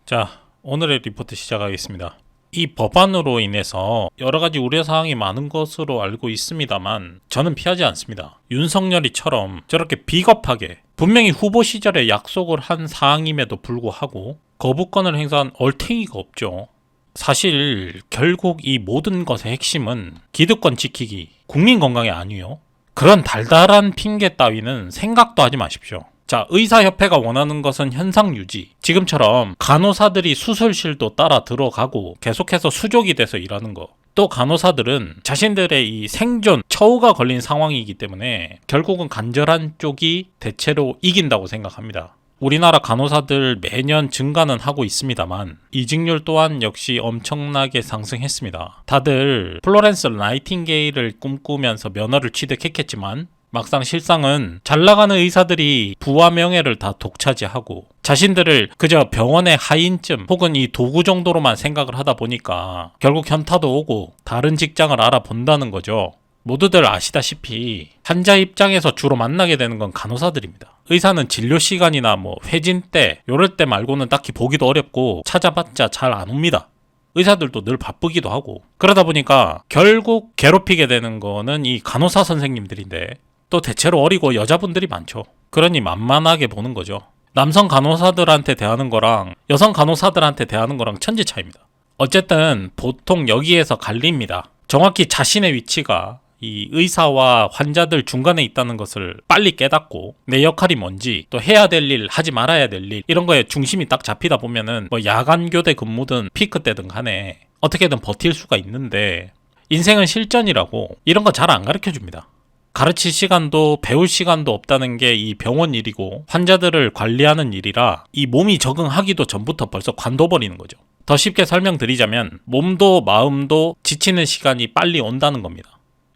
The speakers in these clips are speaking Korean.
자, 오늘의 리포트 시작하겠습니다. 이 법안으로 인해서 여러가지 우려사항이 많은 것으로 알고 있습니다만 저는 피하지 않습니다. 윤석열이처럼 저렇게 비겁하게 분명히 후보 시절에 약속을 한 사항임에도 불구하고 거부권을 행사한 얼탱이가 없죠. 사실 결국 이 모든 것의 핵심은 기득권 지키기, 국민 건강이 아니요. 그런 달달한 핑계 따위는 생각도 하지 마십시오. 자, 의사협회가 원하는 것은 현상 유지. 지금처럼 간호사들이 수술실도 따라 들어가고 계속해서 수족이 돼서 일하는 거. 또 간호사들은 자신들의 이 생존, 처우가 걸린 상황이기 때문에 결국은 간절한 쪽이 대체로 이긴다고 생각합니다. 우리나라 간호사들 매년 증가는 하고 있습니다만 이직률 또한 역시 엄청나게 상승했습니다. 다들 플로렌스 나이팅게일을 꿈꾸면서 면허를 취득했겠지만 막상 실상은 잘 나가는 의사들이 부와 명예를 다 독차지하고 자신들을 그저 병원의 하인쯤 혹은 이 도구 정도로만 생각을 하다 보니까 결국 현타도 오고 다른 직장을 알아본다는 거죠. 모두들 아시다시피 환자 입장에서 주로 만나게 되는 건 간호사들입니다. 의사는 진료 시간이나 회진 때 요럴 때 말고는 딱히 보기도 어렵고 찾아봤자 잘 안 옵니다. 의사들도 늘 바쁘기도 하고 그러다 보니까 결국 괴롭히게 되는 거는 이 간호사 선생님들인데 또 대체로 어리고 여자분들이 많죠. 그러니 만만하게 보는 거죠. 남성 간호사들한테 대하는 거랑 여성 간호사들한테 대하는 거랑 천지 차이입니다. 어쨌든 보통 여기에서 갈립니다. 정확히 자신의 위치가 이 의사와 환자들 중간에 있다는 것을 빨리 깨닫고 내 역할이 뭔지 또 해야 될 일, 하지 말아야 될 일 이런 거에 중심이 딱 잡히다 보면은 야간 교대 근무든 피크 때든 간에 어떻게든 버틸 수가 있는데 인생은 실전이라고 이런 거 잘 안 가르쳐 줍니다. 가르칠 시간도 배울 시간도 없다는 게 이 병원 일이고 환자들을 관리하는 일이라 이 몸이 적응하기도 전부터 벌써 관둬버리는 거죠. 더 쉽게 설명드리자면 몸도 마음도 지치는 시간이 빨리 온다는 겁니다.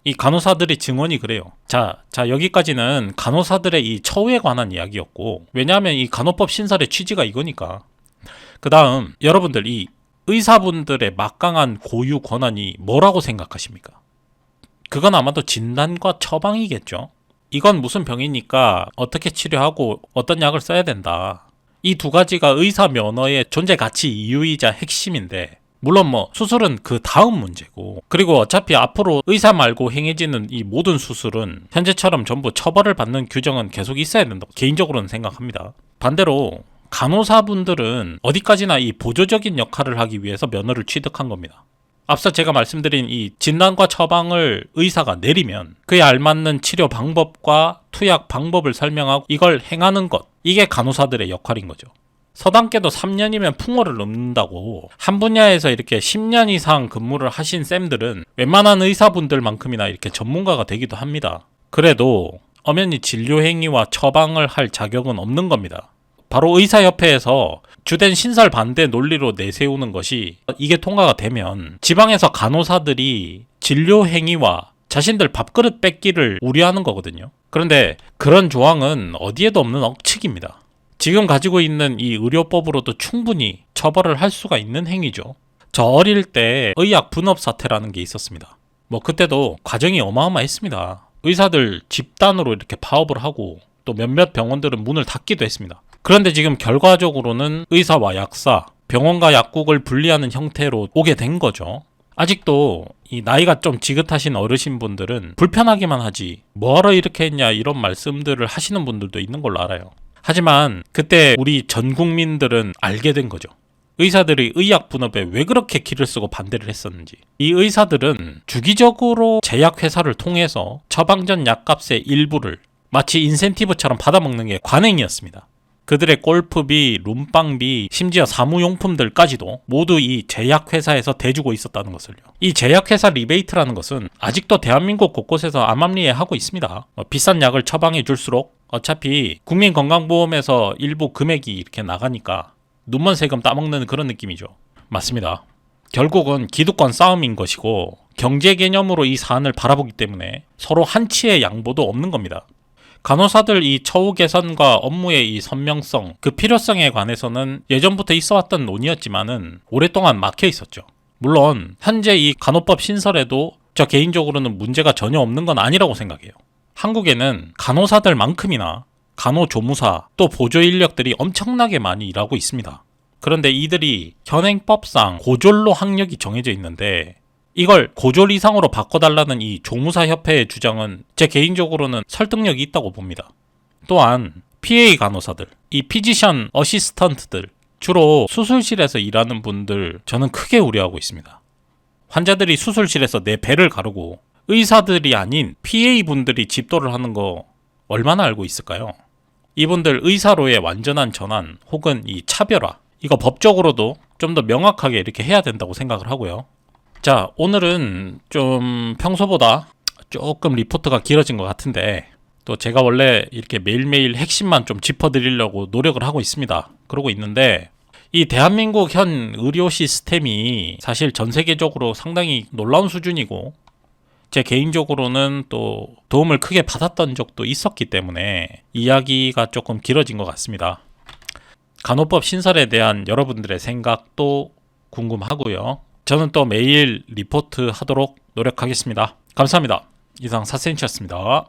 이 간호사들의 증언이 그래요. 자, 여기까지는 간호사들의 이 처우에 관한 이야기였고 왜냐하면 이 간호법 신설의 취지가 이거니까. 그 다음 여러분들 이 의사분들의 막강한 고유 권한이 뭐라고 생각하십니까? 그건 아마도 진단과 처방이겠죠. 이건 무슨 병이니까 어떻게 치료하고 어떤 약을 써야 된다. 이 두 가지가 의사 면허의 존재 가치 이유이자 핵심인데 물론 수술은 그 다음 문제고 그리고 어차피 앞으로 의사 말고 행해지는 이 모든 수술은 현재처럼 전부 처벌을 받는 규정은 계속 있어야 된다고 개인적으로는 생각합니다. 반대로 간호사분들은 어디까지나 이 보조적인 역할을 하기 위해서 면허를 취득한 겁니다. 앞서 제가 말씀드린 이 진단과 처방을 의사가 내리면 그에 알맞는 치료 방법과 투약 방법을 설명하고 이걸 행하는 것, 이게 간호사들의 역할인 거죠. 서당계도 3년이면 풍어를 넘는다고 한 분야에서 이렇게 10년 이상 근무를 하신 쌤들은 웬만한 의사분들만큼이나 이렇게 전문가가 되기도 합니다. 그래도 엄연히 진료 행위와 처방을 할 자격은 없는 겁니다. 바로 의사협회에서 주된 신설 반대 논리로 내세우는 것이 이게 통과가 되면 지방에서 간호사들이 진료 행위와 자신들 밥그릇 뺏기를 우려하는 거거든요. 그런데 그런 조항은 어디에도 없는 억측입니다. 지금 가지고 있는 이 의료법으로도 충분히 처벌을 할 수가 있는 행위죠. 저 어릴 때 의약 분업 사태라는 게 있었습니다. 그때도 과정이 어마어마했습니다. 의사들 집단으로 이렇게 파업을 하고 또 몇몇 병원들은 문을 닫기도 했습니다. 그런데 지금 결과적으로는 의사와 약사, 병원과 약국을 분리하는 형태로 오게 된 거죠. 아직도 이 나이가 좀 지긋하신 어르신분들은 불편하기만 하지 뭐하러 이렇게 했냐 이런 말씀들을 하시는 분들도 있는 걸로 알아요. 하지만 그때 우리 전 국민들은 알게 된 거죠. 의사들이 의약 분업에 왜 그렇게 기를 쓰고 반대를 했었는지. 이 의사들은 주기적으로 제약회사를 통해서 처방전 약값의 일부를 마치 인센티브처럼 받아먹는 게 관행이었습니다. 그들의 골프비, 룸빵비, 심지어 사무용품들까지도 모두 이 제약회사에서 대주고 있었다는 것을요. 이 제약회사 리베이트라는 것은 아직도 대한민국 곳곳에서 암암리에하고 있습니다. 비싼 약을 처방해 줄수록 어차피 국민건강보험에서 일부 금액이 이렇게 나가니까 눈먼 세금 따먹는 그런 느낌이죠. 맞습니다. 결국은 기득권 싸움인 것이고 경제 개념으로 이 사안을 바라보기 때문에 서로 한치의 양보도 없는 겁니다. 간호사들 이 처우 개선과 업무의 이 선명성, 그 필요성에 관해서는 예전부터 있어왔던 논의였지만은 오랫동안 막혀 있었죠. 물론 현재 이 간호법 신설에도 저 개인적으로는 문제가 전혀 없는 건 아니라고 생각해요. 한국에는 간호사들만큼이나 간호조무사 또 보조 인력들이 엄청나게 많이 일하고 있습니다. 그런데 이들이 현행법상 고졸로 학력이 정해져 있는데 이걸 고졸 이상으로 바꿔달라는 이 조무사협회의 주장은 제 개인적으로는 설득력이 있다고 봅니다. 또한 PA 간호사들, 이 피지션 어시스턴트들, 주로 수술실에서 일하는 분들 저는 크게 우려하고 있습니다. 환자들이 수술실에서 내 배를 가르고 의사들이 아닌 PA 분들이 집도를 하는 거 얼마나 알고 있을까요? 이분들 의사로의 완전한 전환 혹은 이 차별화, 이거 법적으로도 좀 더 명확하게 이렇게 해야 된다고 생각을 하고요. 자, 오늘은 좀 평소보다 조금 리포트가 길어진 것 같은데 또 제가 원래 이렇게 매일매일 핵심만 좀 짚어드리려고 노력을 하고 있습니다. 그러고 있는데 이 대한민국 현 의료 시스템이 사실 전 세계적으로 상당히 놀라운 수준이고 제 개인적으로는 또 도움을 크게 받았던 적도 있었기 때문에 이야기가 조금 길어진 것 같습니다. 간호법 신설에 대한 여러분들의 생각도 궁금하고요. 저는 또 매일 리포트 하도록 노력하겠습니다. 감사합니다. 이상 4cm였습니다.